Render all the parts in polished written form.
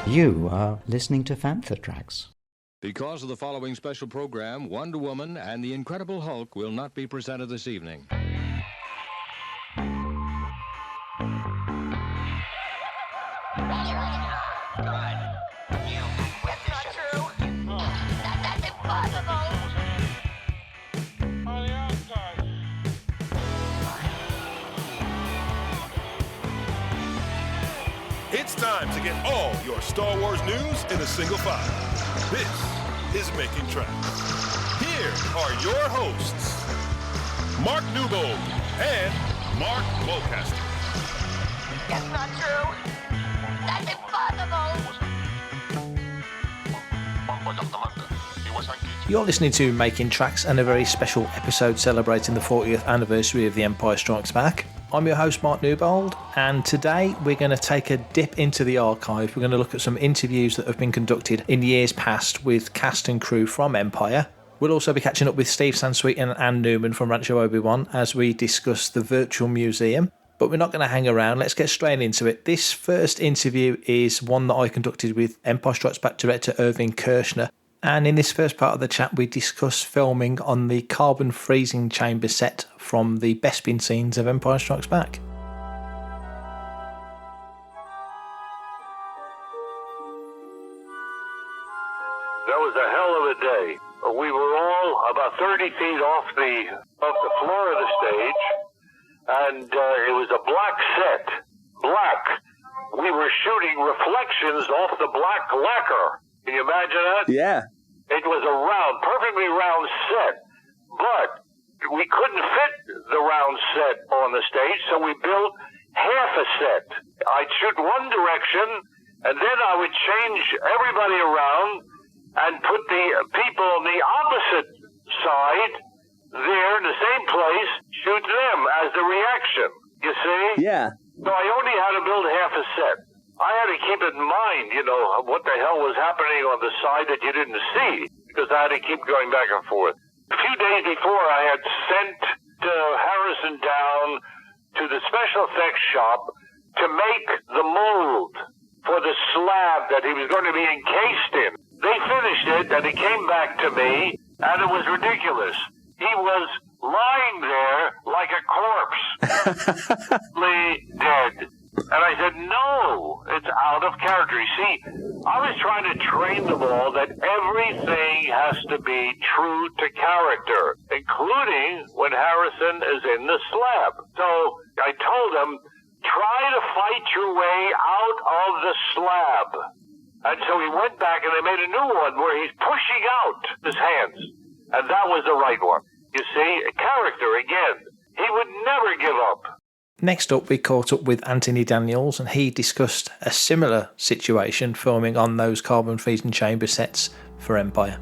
You are listening to Fantha Tracks. Because of the following special program, Wonder Woman and the Incredible Hulk will not be presented this evening. It's time to get all your Star Wars news in a single file. This is Making Tracks. Here are your hosts, Mark Newbold and Mark Mulcaster. That's not true. That's impossible. You're listening to Making Tracks and a very special episode celebrating the 40th anniversary of The Empire Strikes Back. I'm your host Mark Newbold, and today we're going to take a dip into the archive. We're going to look at some interviews that have been conducted in years past with cast and crew from Empire. We'll also be catching up with Steve Sansweet and Anne Neumann from Rancho Obi-Wan as we discuss the virtual museum. But we're not going to hang around, let's get straight into it. This first interview is one that I conducted with Empire Strikes Back director Irvin Kershner. And in this first part of the chat, we discuss filming on the carbon freezing chamber set from the Bespin scenes of Empire Strikes Back. That was a hell of a day. We were all about 30 feet off the floor of the stage, and it was a black set. Black. We were shooting reflections off the black lacquer. Can you imagine that? Yeah. It was a round, perfectly round set, but we couldn't fit the round set on the stage, so we built half a set. I'd shoot one direction, and then I would change everybody around and put the people on the opposite side there in the same place, shoot them as the reaction, you see? Yeah. So I only had to build half a set. I had to keep in mind, what the hell was happening on the side that you didn't see, because I had to keep going back and forth. A few days before, I had sent Harrison down to the special effects shop to make the mold for the slab that he was going to be encased in. They finished it, and it came back to me, and it was ridiculous. He was lying there like a corpse, dead. And I said, no, it's out of character. You see, I was trying to train them all that everything has to be true to character, including when Harrison is in the slab. So I told them, try to fight your way out of the slab. And so he went back and they made a new one where he's pushing out his hands. And that was the right one. You see, character again. He would never give up. Next up, we caught up with Anthony Daniels, and he discussed a similar situation filming on those carbon freezing chamber sets for Empire.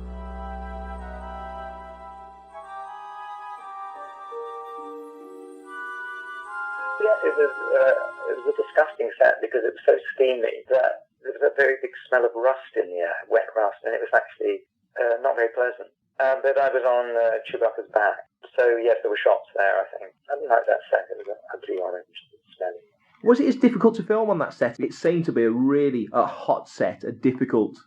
Yeah, it was a disgusting set because it was so steamy that there was a very big smell of rust in the air, wet rust, and it was actually not very pleasant. But I was on Chewbacca's back. So, yes, there were shots there, I think. I didn't like that set. It was ugly orange, smelly. Was it as difficult to film on that set? It seemed to be a really hot set, a difficult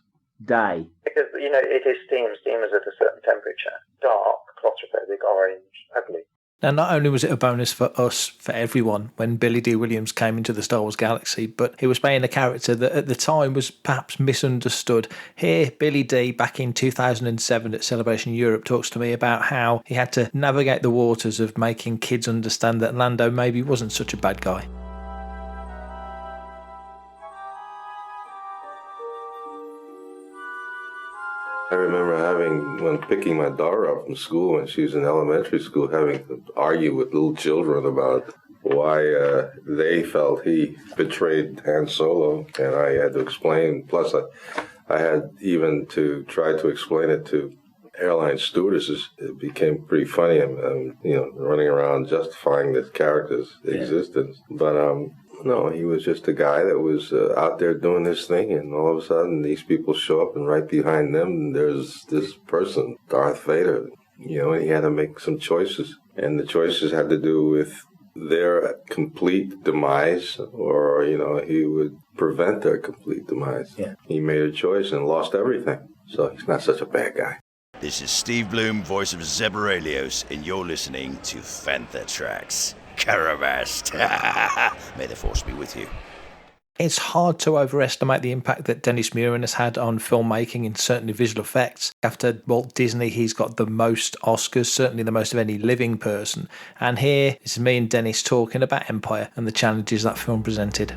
day. Because, it is steam. Steam is at a certain temperature. Dark, claustrophobic, orange, ugly. Now, not only was it a bonus for us, for everyone, when Billy Dee Williams came into the Star Wars galaxy, but he was playing a character that at the time was perhaps misunderstood. Here, Billy Dee, back in 2007 at Celebration Europe, talks to me about how he had to navigate the waters of making kids understand that Lando maybe wasn't such a bad guy. I remember when picking my daughter up from school when she was in elementary school, having to argue with little children about why they felt he betrayed Han Solo, and I had to explain. Plus, I had even to try to explain it to airline stewardesses. It became pretty funny. I'm running around justifying this character's existence, but no, he was just a guy that was out there doing this thing, and all of a sudden these people show up, and right behind them there's this person, Darth Vader, and he had to make some choices. And the choices had to do with their complete demise, or, he would prevent their complete demise. Yeah. He made a choice and lost everything. So he's not such a bad guy. This is Steve Bloom, voice of Zebralios, and you're listening to Fantha Tracks. Caravast. May the force be with you. It's hard to overestimate the impact that Dennis Muren has had on filmmaking and certainly visual effects. After Walt Disney, he's got the most Oscars, certainly the most of any living person. And here is me and Dennis talking about Empire and the challenges that film presented.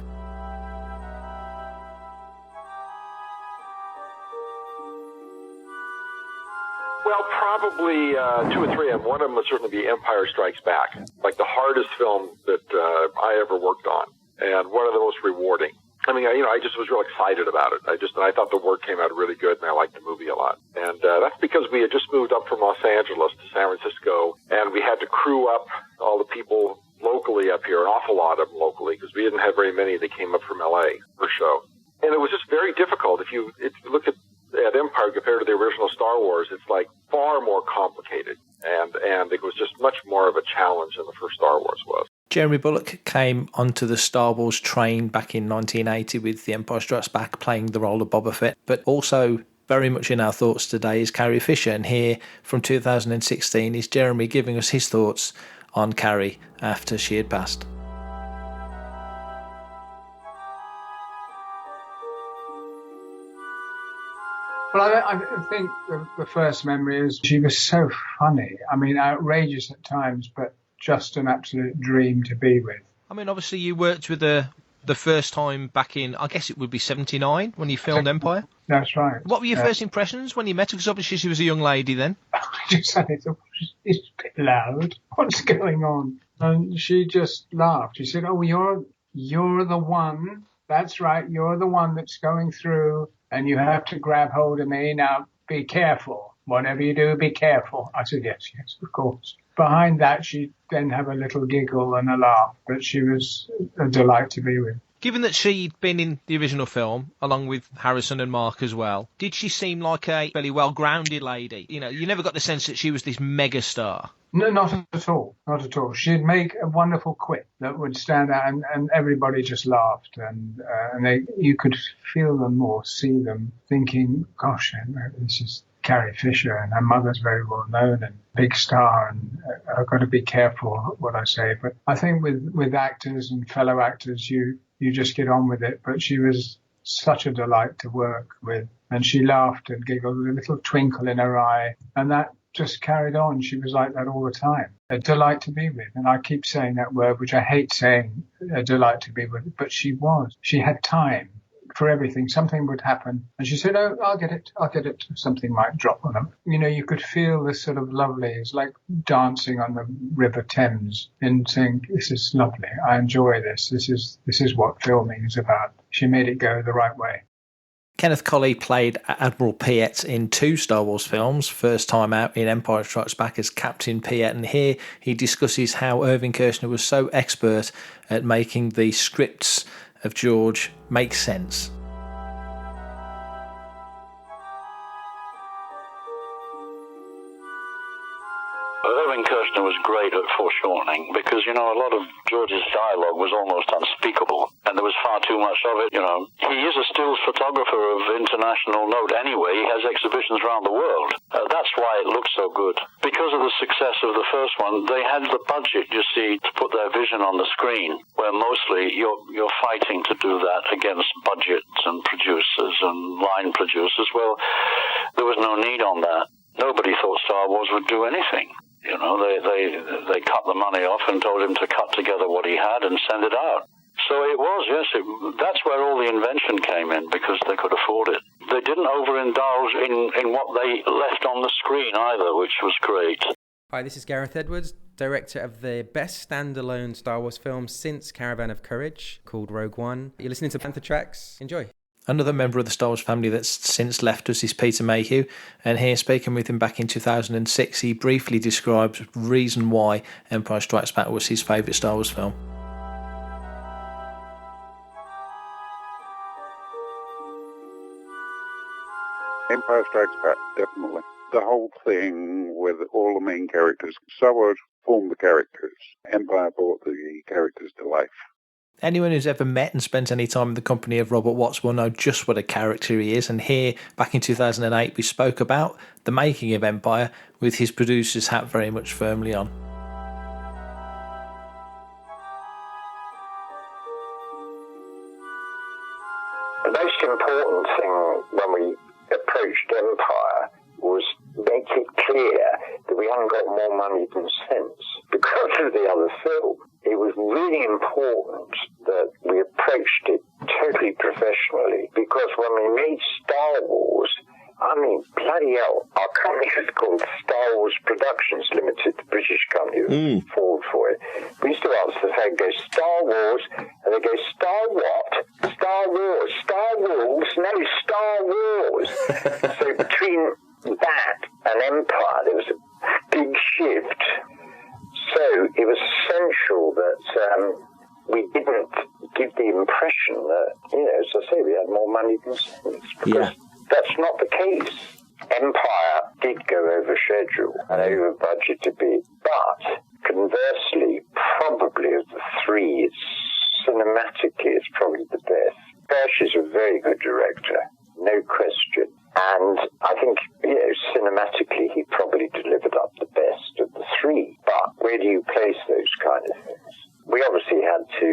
Well, probably two or three, and one of them would certainly be Empire Strikes Back, like the hardest film that I ever worked on, and one of the most rewarding. I mean, I just was real excited about it. I thought the work came out really good, and I liked the movie a lot. And that's because we had just moved up from Los Angeles to San Francisco, and we had to crew up all the people locally up here, an awful lot of them locally, because we didn't have very many that came up from L.A. for show. And it was just very difficult. If you look at Empire compared to the original Star Wars, it's like far more complicated, and it was just much more of a challenge than the first Star Wars was. Jeremy Bulloch came onto the Star Wars train back in 1980 with The Empire Strikes Back, playing the role of Boba Fett, but also very much in our thoughts today is Carrie Fisher, and here from 2016 is Jeremy giving us his thoughts on Carrie after she had passed. Well, I think the first memory is she was so funny. I mean, outrageous at times, but just an absolute dream to be with. I mean, obviously you worked with her the first time back in, I guess it would be 79 when you filmed Empire. That's right. What were your first impressions when you met her? Because obviously she was a young lady then. I just thought, it's a bit loud. What's going on? And she just laughed. She said, "Oh, you're the one. That's right. You're the one that's going through, and you have to grab hold of me. Now, be careful. Whatever you do, be careful." I said, yes, of course. Behind that, she'd then have a little giggle and a laugh, but she was a delight to be with. Given that she'd been in the original film, along with Harrison and Mark as well, did she seem like a fairly well-grounded lady? You never got the sense that she was this mega-star. No, not at all. Not at all. She'd make a wonderful quip that would stand out, and everybody just laughed. And you could feel them or see them thinking, gosh, this is Carrie Fisher, and her mother's very well known and big star, and I've got to be careful what I say. But I think with actors and fellow actors, you just get on with it. But she was such a delight to work with, and she laughed and giggled with a little twinkle in her eye, and that just carried on. She was like that all the time. A delight to be with. And I keep saying that word, which I hate saying, a delight to be with, but she was. She had time for everything. Something would happen, and she said, "Oh, I'll get it. Something might drop on them." You could feel this sort of lovely. It's like dancing on the River Thames and saying, "This is lovely. I enjoy this. This is what filming is about." She made it go the right way. Kenneth Colley played Admiral Piet in 2 Star Wars films, first time out in Empire Strikes Back as Captain Piet, and here he discusses how Irvin Kershner was so expert at making the scripts of George make sense. Irvin Kershner was great at foreshortening because, a lot of George's dialogue was almost unspeakable, and there was far too much of it. He is a stills photographer of international note anyway. He has exhibitions around the world. That's why it looks so good. Because of the success of the first one, they had the budget, you see, to put their vision on the screen, where mostly you're fighting to do that against budgets and producers and line producers. Well, there was no need on that. Nobody thought Star Wars would do anything. They cut the money off and told him to cut together what he had and send it out. So it was, yes, that's where all the invention came in, because they could afford it. They didn't overindulge in what they left on the screen either, which was great. Hi, this is Gareth Edwards, director of the best standalone Star Wars film since Caravan of Courage, called Rogue One. You're listening to Fantha Tracks. Enjoy. Another member of the Star Wars family that's since left us is Peter Mayhew, and here, speaking with him back in 2006, he briefly describes the reason why Empire Strikes Back was his favourite Star Wars film. Empire Strikes Back, definitely. The whole thing with all the main characters. Star Wars form the characters. Empire brought the characters to life. Anyone who's ever met and spent any time in the company of Robert Watts will know just what a character he is, and here, back in 2008, we spoke about the making of Empire with his producer's hat very much firmly on. The most important thing when we approached Empire was make it clear that we hadn't got more money than sense because of the other film. It was really important that we approached it totally professionally, because when we made Star Wars, I mean, bloody hell, our company was called Star Wars Productions Limited, the British company that fought for it. We used to answer the phone, go Star Wars, and they go, Star what? Star Wars, Star Wars, no, Star Wars. So between that and Empire, there was a big shift. So it was essential that we didn't give the impression that, as I say, we had more money than sense. Because that's not the case. Empire did go over schedule and over budget a bit, but conversely, probably of the three, cinematically, it's probably the best. Kersh is a very good director, no question. And I think, cinematically, he probably delivered up the best of the three. But where do you place those kind of things? We obviously had to,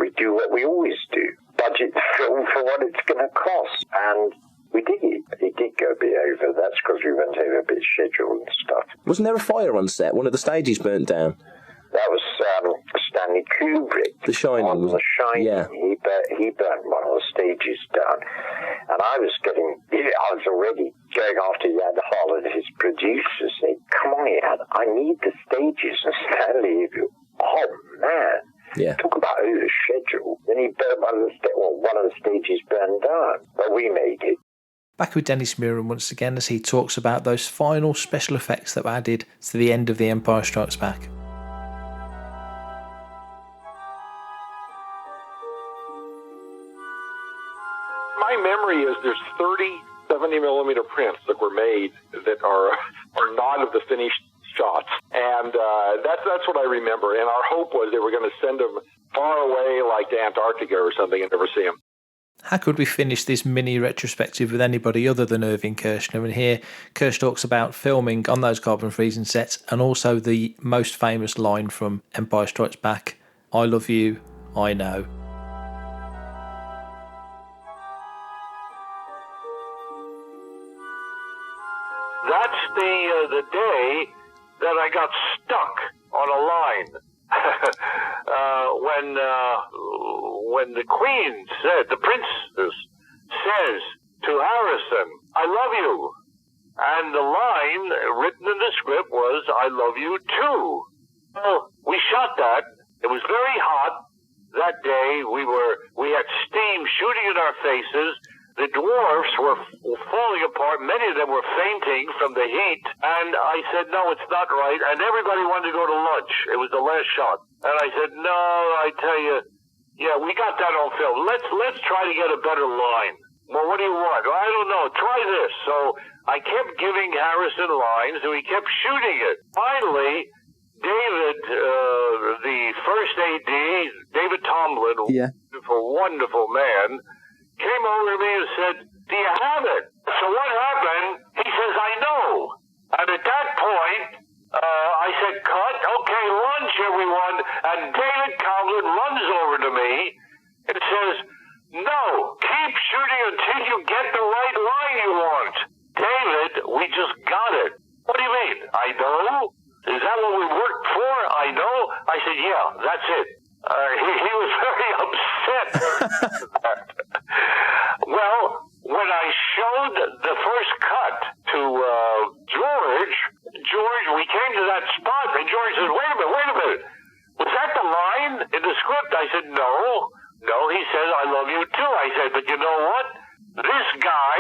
we do what we always do. Budget the film for what it's going to cost. And we did. It did go a bit over. That's because we went over a bit of schedule and stuff. Wasn't there a fire on set? One of the stages burnt down. That was Stanley Kubrick. The Shining. On The Shining. Yeah. He burnt one of the stages down. And I was already going after Yad Hall and his producer, saying, come on, Yad, I need the stages. And Stanley, oh, man. Yeah. Talk about over schedule. Then he burnt one of the stages burned down. But we made it. Back with Dennis Muren once again as he talks about those final special effects that were added to the end of The Empire Strikes Back. My memory is there's 30 70mm prints that were made that are not of the finished shots, and that's what I remember. And our hope was they were going to send them far away, like to Antarctica or something, and never see them. How could we finish this mini retrospective with anybody other than Irvin Kershner? And here, Kersh talks about filming on those carbon freezing sets, and also the most famous line from Empire Strikes Back: "I love you, I know." That's the day that I got stuck on a line. When the Queen said, the Princess says to Harrison, "I love you," and the line written in the script was, "I love you too." Well, we shot that. It was very hot that day. We had steam shooting in our faces. The dwarfs were falling apart. Many of them were fainting from the heat. And I said, no, it's not right. And everybody wanted to go to lunch. It was the last shot. And I said, no, I tell you, yeah, we got that on film. Let's try to get a better line. Well, what do you want? Well, I don't know. Try this. So I kept giving Harrison lines, and we kept shooting it. Finally, David, the first AD, David Tomlin, wonderful man, came over to me and said, "Do you have it?" So what happened? He says, "I know." And at that point, I said, "Cut. Okay, lunch, everyone." And David Tomlin runs over to me and says, "No, keep shooting until you get the right line you want." David, we just got it. What do you mean? I know? Is that what we worked for? I know? I said, yeah, that's it. He was very upset. Well, when I showed the first cut to George, we came to that spot, and George said, wait a minute. Was that the line in the script? I said, no. He says, "I love you too." I said, but you know what? This guy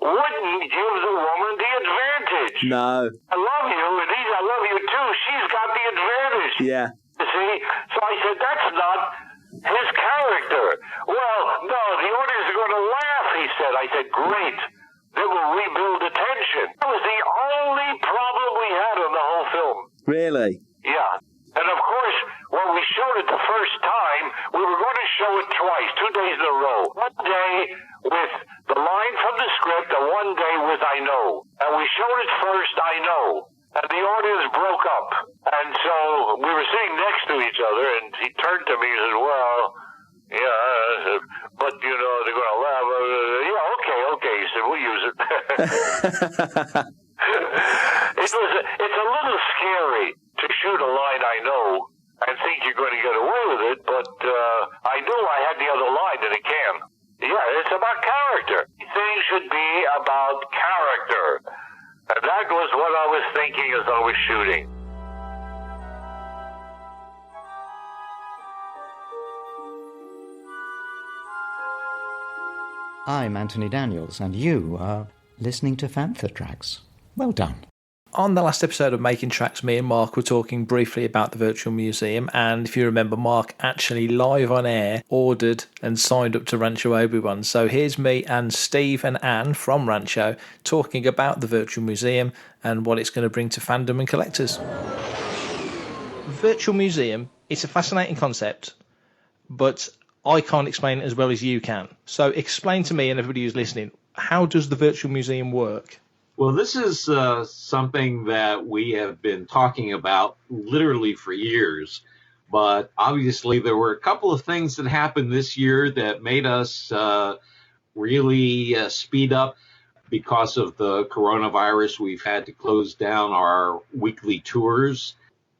wouldn't give the woman the advantage. No. I love you, and he's, "I love you too." She's got the advantage. Yeah. You see? So I said, that's not his character. Well, no, the audience are going to laugh, he said. I said, great. Then we'll rebuild the tension. That was the only problem we had on the whole film. Really? with the line from the script, "A One Day with I Know." And we showed it first, I Know. And the audience broke up. And so we were sitting next to each other, and he turned to me and said, "Well, yeah, but, you know, they're going to laugh." "Yeah, okay. He said, "We'll use it." It's a little scary to shoot a line I know and think you're going to get away with it, but I knew I had the other line in a can. Yeah, it's about character. Things should be about character. And that was what I was thinking as I was shooting. I'm Anthony Daniels, and you are listening to Fantha Tracks. Well done. On the last episode of Making Tracks, me and Mark were talking briefly about the Virtual Museum, and if you remember, Mark actually live on air ordered and signed up to Rancho Obi-Wan. So here's me and Steve and Anne from Rancho talking about the Virtual Museum and what it's going to bring to fandom and collectors. Virtual Museum, it's a fascinating concept, but I can't explain it as well as you can. So explain to me and everybody who's listening, how does the Virtual Museum work? Well, this is something that we have been talking about literally for years, but obviously there were a couple of things that happened this year that made us really speed up. Because of the coronavirus, we've had to close down our weekly tours,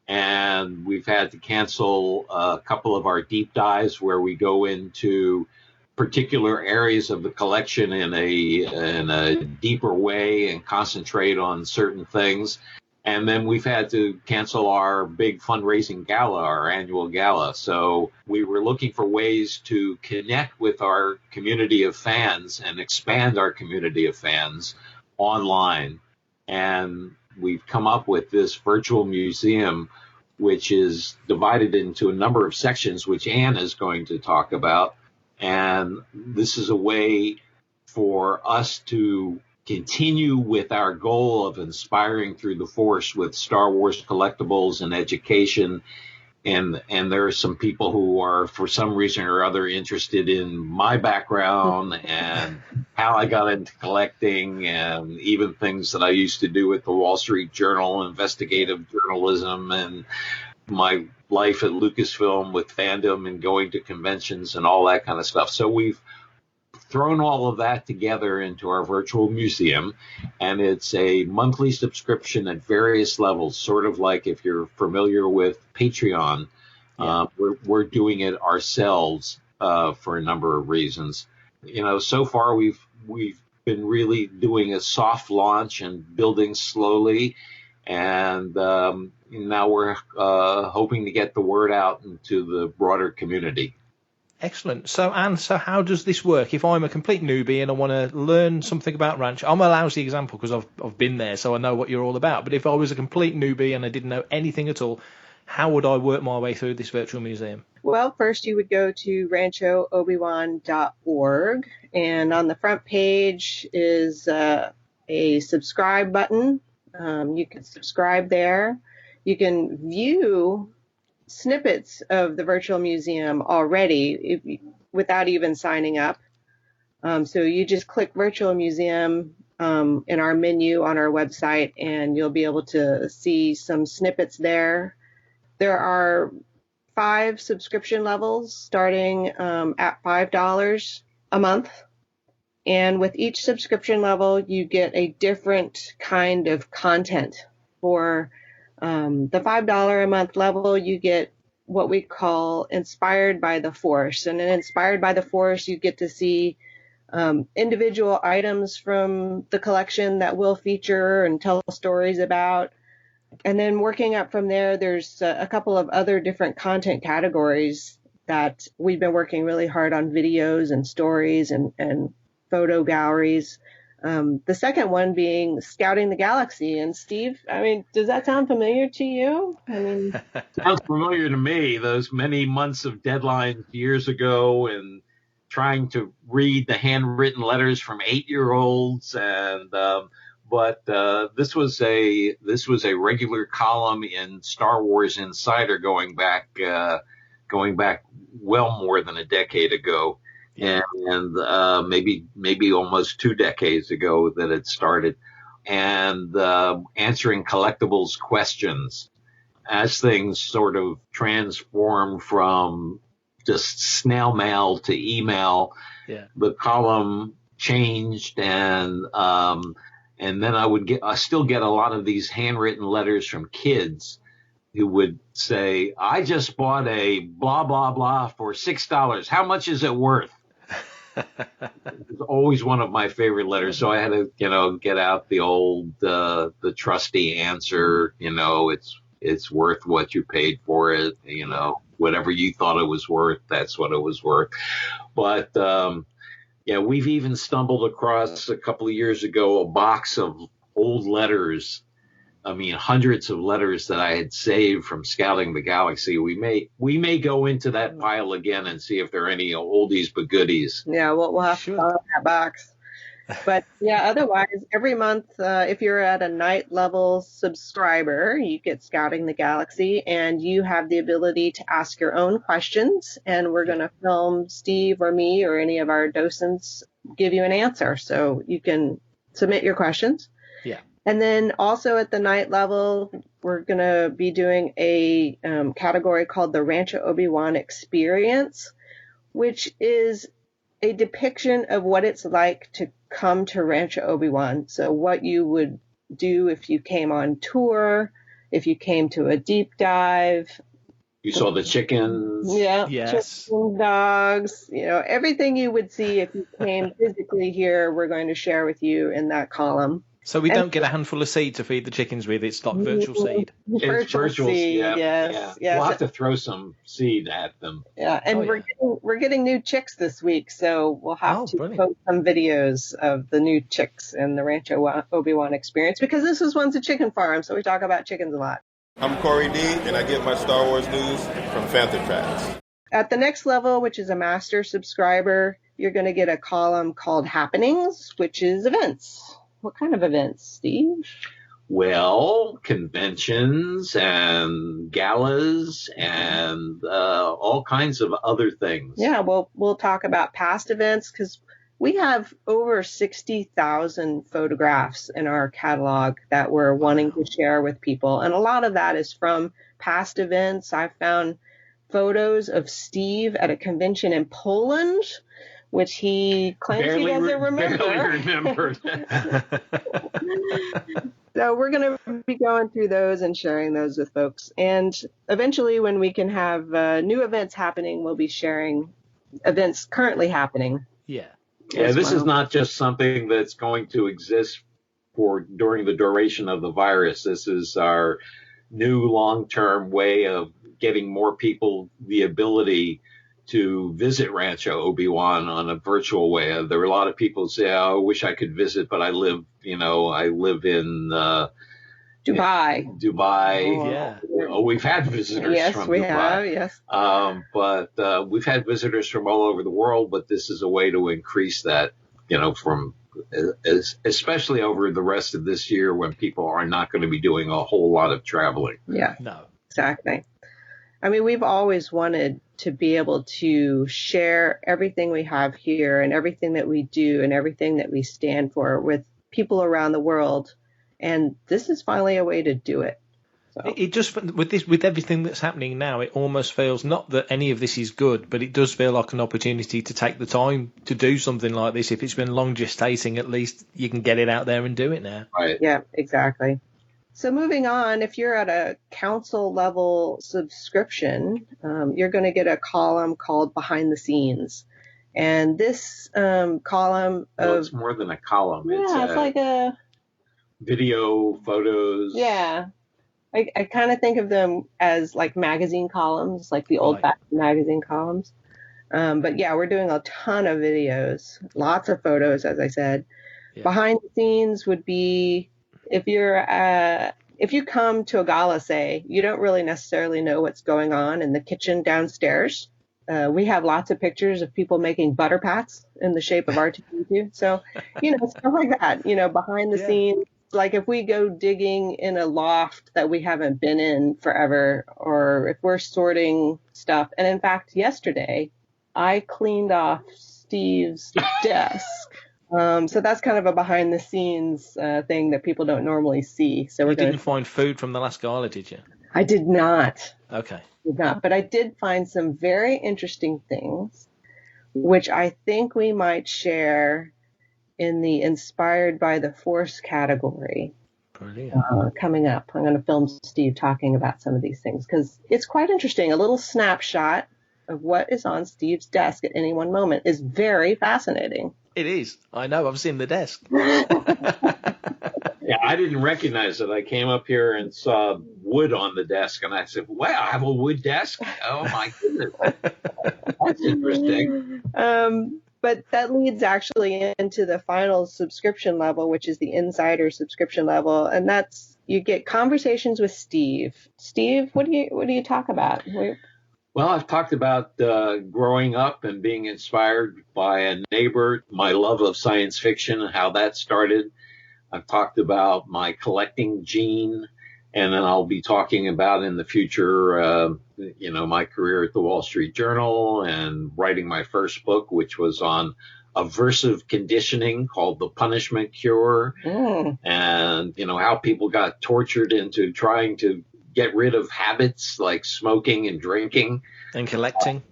and we've had to cancel a couple of our deep dives where we go into particular areas of the collection in a deeper way and concentrate on certain things. And then we've had to cancel our big fundraising gala, our annual gala. So we were looking for ways to connect with our community of fans and expand our community of fans online. And we've come up with this virtual museum, which is divided into a number of sections, which Anne is going to talk about. And this is a way for us to continue with our goal of inspiring through the Force with Star Wars collectibles and education. And there are some people who are, for some reason or other, interested in my background and how I got into collecting, and even things that I used to do at the Wall Street Journal, investigative journalism, and my life at Lucasfilm with fandom and going to conventions and all that kind of stuff. So we've thrown all of that together into our virtual museum, and it's a monthly subscription at various levels, sort of like if you're familiar with Patreon. We're doing it ourselves for a number of reasons. You know, so far we've been really doing a soft launch and building slowly, and now we're hoping to get the word out into the broader community. Excellent. So, Anne, how does this work? If I'm a complete newbie and I want to learn something about Rancho, I'm a lousy example because I've been there, so I know what you're all about. But if I was a complete newbie and I didn't know anything at all, how would I work my way through this virtual museum? Well, first you would go to ranchoobiwan.org, and on the front page is a subscribe button. You can subscribe there. You can view snippets of the virtual museum already without even signing up. So you just click virtual museum in our menu on our website, and you'll be able to see some snippets there. There are 5 subscription levels starting at $5 a month. And with each subscription level, you get a different kind of content. For the $5 a month level, you get what we call Inspired by the Force. And in Inspired by the Force, you get to see individual items from the collection that we'll feature and tell stories about. And then working up from there, there's a couple of other different content categories that we've been working really hard on: videos and stories and photo galleries. The second one being Scouting the Galaxy. And Steve, I mean, does that sound familiar to you? I mean, sounds familiar to me. Those many months of deadlines years ago, and trying to read the handwritten letters from 8-year-olds, and but this was a regular column in Star Wars Insider going back well more than a decade ago. and maybe almost 2 decades ago that it started, and answering collectibles questions as things sort of transform from just snail mail to email. The column changed, and then I still get a lot of these handwritten letters from kids who would say, I just bought a blah, blah, blah for $6. How much is it worth? It's always one of my favorite letters. So I had to, get out the old, the trusty answer, it's worth what you paid for it. Whatever you thought it was worth, that's what it was worth. But, we've even stumbled across a couple of years ago a box of old letters. Hundreds of letters that I had saved from scouting the galaxy. We may go into that pile again and see if there are any oldies but goodies. Yeah, we'll have to find that box. But otherwise, every month, if you're at a night level subscriber, you get Scouting the Galaxy, and you have the ability to ask your own questions. And we're going to film Steve or me or any of our docents give you an answer. So you can submit your questions. Yeah. And then also at the night level, we're going to be doing a category called the Rancho Obi-Wan Experience, which is a depiction of what it's like to come to Rancho Obi-Wan. So what you would do if you came on tour, if you came to a deep dive. You saw the chickens. Yeah. Yes. Chicken, dogs, everything you would see if you came physically here, we're going to share with you in that column. So we don't get a handful of seed to feed the chickens with. It's like virtual seed. It's virtual seed. Yes. We'll have to throw some seed at them. Yeah, and we're getting new chicks this week, so we'll have to post some videos of the new chicks in the Rancho Obi-Wan Experience, because this one's a chicken farm, so we talk about chickens a lot. I'm Corey D, and I get my Star Wars news from Panther Tracks. At the next level, which is a master subscriber, you're going to get a column called Happenings, which is events. What kind of events, Steve? Well, conventions and galas and all kinds of other things. Yeah, we'll talk about past events, because we have over 60,000 photographs in our catalog that we're wanting to share with people. And a lot of that is from past events. I found photos of Steve at a convention in Poland, which he claims he doesn't remember. Barely remembered. So we're going to be going through those and sharing those with folks. And eventually, when we can have new events happening, we'll be sharing events currently happening. Yeah. Yeah, this is not just something that's going to exist during the duration of the virus. This is our new long-term way of getting more people the ability to visit Rancho Obi-Wan on a virtual way. There are a lot of people who say, I wish I could visit, but I live in Dubai. Dubai. Oh, we've had visitors from Dubai. Yes, we have, but we've had visitors from all over the world, but this is a way to increase that, from especially over the rest of this year when people are not going to be doing a whole lot of traveling. Yeah, no, exactly. I mean, we've always wanted to be able to share everything we have here and everything that we do and everything that we stand for with people around the world. And this is finally a way to do it. So. It just, with everything that's happening now, it almost feels, not that any of this is good, but it does feel like an opportunity to take the time to do something like this. If it's been long gestating, at least you can get it out there and do it now. Right. Yeah, exactly. So moving on, if you're at a council level subscription, you're going to get a column called Behind the Scenes. And this column it's more than a column. It's like a video, photos. Yeah. I kind of think of them as like magazine columns, like the old-fashioned magazine columns. But yeah, we're doing a ton of videos, lots of photos, as I said. Yeah. Behind the scenes would be if you come to a gala, say, you don't really necessarily know what's going on in the kitchen downstairs. We have lots of pictures of people making butter pats in the shape of R2-D2. So, stuff like that, behind the scenes. Like if we go digging in a loft that we haven't been in forever, or if we're sorting stuff. And in fact, yesterday I cleaned off Steve's desk. So that's kind of a behind-the-scenes thing that people don't normally see. So you didn't find food from the last gala, did you? I did not. Okay. Did not, but I did find some very interesting things, which I think we might share in the Inspired by the Force category. Brilliant. Coming up. I'm going to film Steve talking about some of these things because it's quite interesting. A little snapshot of what is on Steve's desk at any one moment is very fascinating. It is. I know. I've seen the desk. Yeah, I didn't recognize it. I came up here and saw wood on the desk, and I said, wow, I have a wood desk? Oh, my goodness. That's interesting. But that leads actually into the final subscription level, which is the insider subscription level. And that's, you get conversations with Steve. Steve, what do you talk about? Well, I've talked about growing up and being inspired by a neighbor, my love of science fiction and how that started. I've talked about my collecting gene, and then I'll be talking about in the future, my career at the Wall Street Journal and writing my first book, which was on aversive conditioning called The Punishment Cure, and, how people got tortured into trying to get rid of habits like smoking and drinking. And collecting.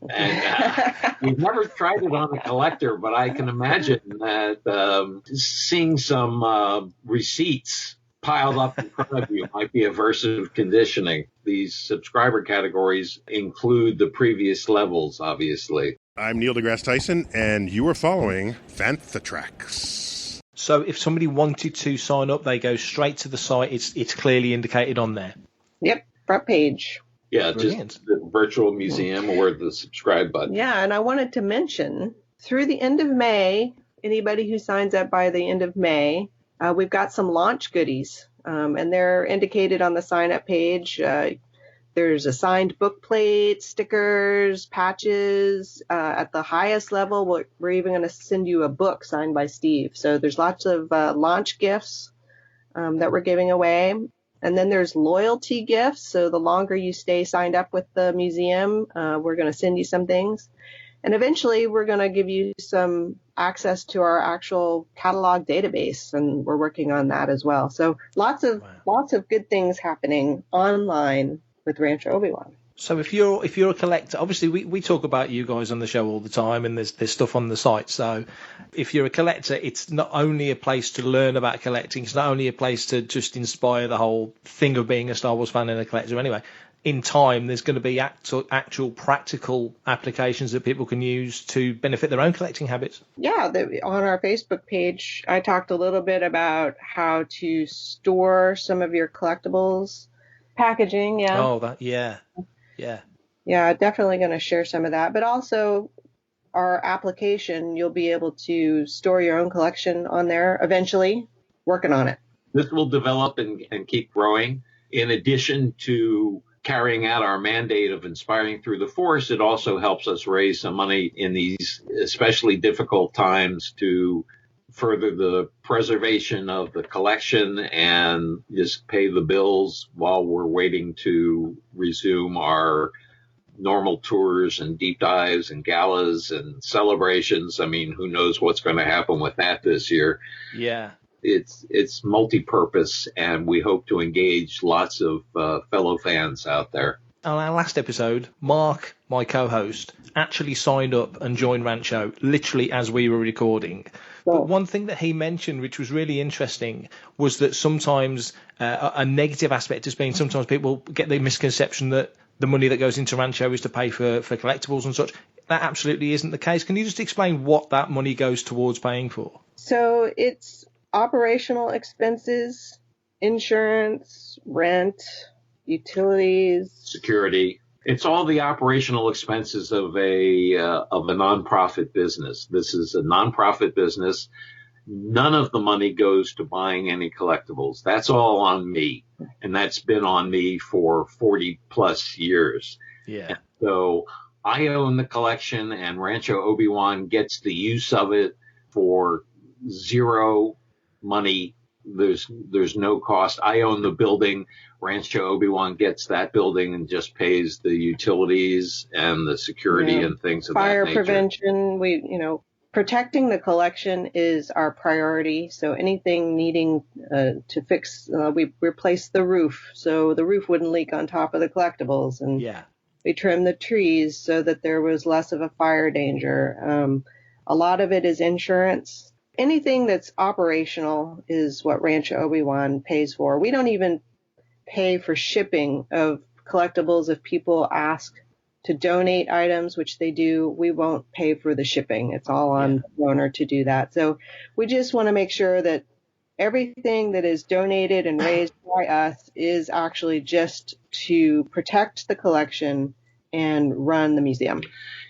And we've never tried it on a collector, but I can imagine that seeing some receipts piled up in front of you might be aversive conditioning. These subscriber categories include the previous levels, obviously. I'm Neil deGrasse Tyson, and you are following Fantha Tracks. So if somebody wanted to sign up, they go straight to the site. It's clearly indicated on there. Yep, front page. Yeah, brilliant. Just the virtual museum or the subscribe button. Yeah, and I wanted to mention, through the end of May, anybody who signs up by the end of May, we've got some launch goodies, and they're indicated on the sign-up page. There's a signed book plate, stickers, patches. At the highest level, we're even going to send you a book signed by Steve. So there's lots of launch gifts that we're giving away. And then there's loyalty gifts. So the longer you stay signed up with the museum, we're going to send you some things. And eventually we're going to give you some access to our actual catalog database. And we're working on that as well. So lots of good things happening online with Rancho Obi-Wan. So if you're a collector, obviously we talk about you guys on the show all the time, and there's stuff on the site. So if you're a collector, it's not only a place to learn about collecting, it's not only a place to just inspire the whole thing of being a Star Wars fan and a collector. Anyway, in time, there's going to be actual practical applications that people can use to benefit their own collecting habits. Yeah, on our Facebook page, I talked a little bit about how to store some of your collectibles. Packaging, yeah. Oh, yeah, definitely going to share some of that. But also our application, you'll be able to store your own collection on there eventually. Working on it. This will develop and keep growing. In addition to carrying out our mandate of inspiring through the Force, it also helps us raise some money in these especially difficult times to further the preservation of the collection and just pay the bills while we're waiting to resume our normal tours and deep dives and galas and celebrations. I mean, who knows what's going to happen with that this year. Yeah. It's multi-purpose, and we hope to engage lots of fellow fans out there. On our last episode, Mark, my co-host, actually signed up and joined Rancho literally as we were recording. But one thing that he mentioned, which was really interesting, was that sometimes a negative aspect has been sometimes people get the misconception that the money that goes into Rancho is to pay for collectibles and such. That absolutely isn't the case. Can you just explain what that money goes towards paying for? So it's operational expenses, insurance, rent, utilities, security. It's all the operational expenses of a nonprofit business. This is a nonprofit business. None of the money goes to buying any collectibles. That's all on me. And that's been on me for 40 plus years. Yeah. So I own the collection, and Rancho Obi-Wan gets the use of it for zero money There's no cost. I own the building. Rancho Obi-Wan gets that building and just pays the utilities and the security and things of that nature. Fire prevention, protecting the collection is our priority. So anything needing to fix, we replaced the roof so the roof wouldn't leak on top of the collectibles, and we trimmed the trees so that there was less of a fire danger. A lot of it is insurance. Anything that's operational is what Rancho Obi-Wan pays for. We don't even pay for shipping of collectibles. If people ask to donate items, which they do, we won't pay for the shipping. It's all on the owner to do that. So we just want to make sure that everything that is donated and raised by us is actually just to protect the collection and run the museum.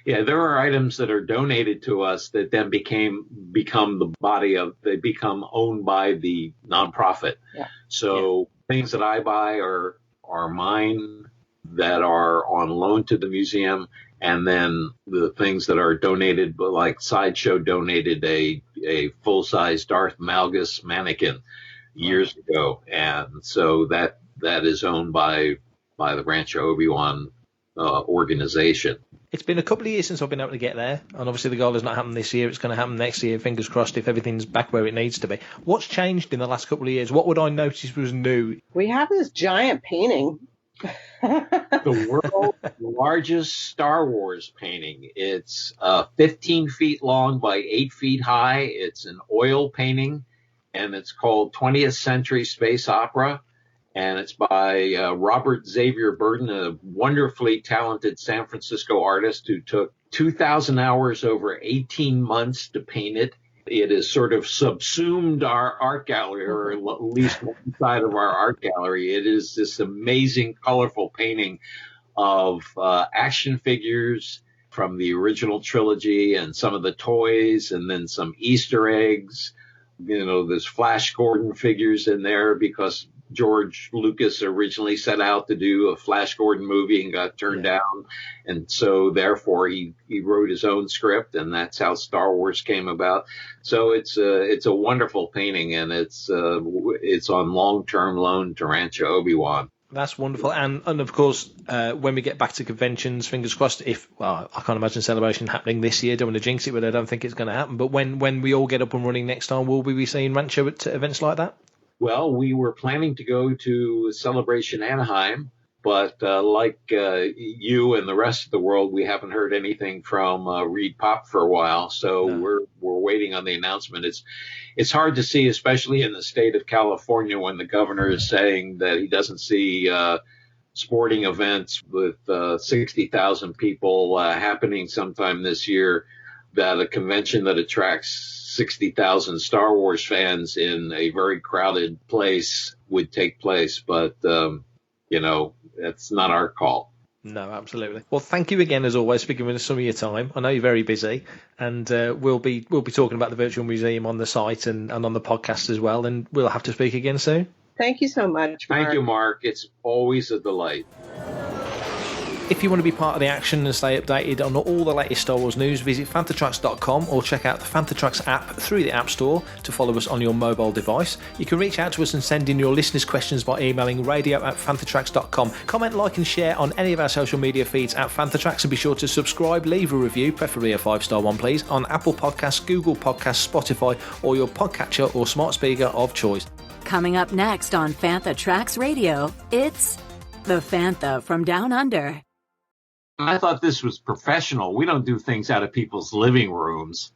Yeah, there are items that are donated to us that then become the body of, they become owned by the nonprofit. Yeah. So things that I buy are mine that are on loan to the museum, and then the things that are donated, but like Sideshow donated a full-size Darth Malgus mannequin years ago, and so that is owned by the Rancho Obi-Wan organization. It's been a couple of years since I've been able to get there, and obviously the goal has not happened this year. It's going to happen next year, fingers crossed, if everything's back where it needs to be. What's changed in the last couple of years? What would I notice was new? We have this giant painting. The world's largest Star Wars painting. It's 15 feet long by 8 feet high. It's an oil painting, and it's called 20th Century Space Opera. And it's by Robert Xavier Burden, a wonderfully talented San Francisco artist who took 2,000 hours over 18 months to paint it. It has sort of subsumed our art gallery, or at least one side of our art gallery. It is this amazing, colorful painting of action figures from the original trilogy and some of the toys, and then some Easter eggs. There's Flash Gordon figures in there because George Lucas originally set out to do a Flash Gordon movie and got turned down. And so therefore he wrote his own script, and that's how Star Wars came about. So it's a wonderful painting, and it's on long-term loan to Rancho Obi-Wan. That's wonderful. And of course, when we get back to conventions, fingers crossed, I can't imagine Celebration happening this year. Don't want to jinx it, but I don't think it's going to happen. But when we all get up and running next time, will we be seeing Rancho at events like that? Well, we were planning to go to Celebration Anaheim, but like you and the rest of the world, we haven't heard anything from Reed Pop for a while, so we're waiting on the announcement. It's hard to see, especially in the state of California, when the governor is saying that he doesn't see sporting events with 60,000 people happening sometime this year, that a convention that attracts 60,000 Star Wars fans in a very crowded place would take place. But, that's not our call. No, absolutely. Well, thank you again, as always, for giving us some of your time. I know you're very busy, and we'll be talking about the virtual museum on the site and on the podcast as well, and we'll have to speak again soon. Thank you so much, Mark. Thank you, Mark. It's always a delight. If you want to be part of the action and stay updated on all the latest Star Wars news, visit FanthaTracks.com or check out the FanthaTracks app through the App Store to follow us on your mobile device. You can reach out to us and send in your listeners' questions by emailing radio@FanthaTracks.com. Comment, like and share on any of our social media feeds at FanthaTracks, and be sure to subscribe, leave a review, preferably a 5-star one please, on Apple Podcasts, Google Podcasts, Spotify, or your podcatcher or smart speaker of choice. Coming up next on FanthaTracks Radio, it's the Fantha from Down Under. I thought this was professional. We don't do things out of people's living rooms.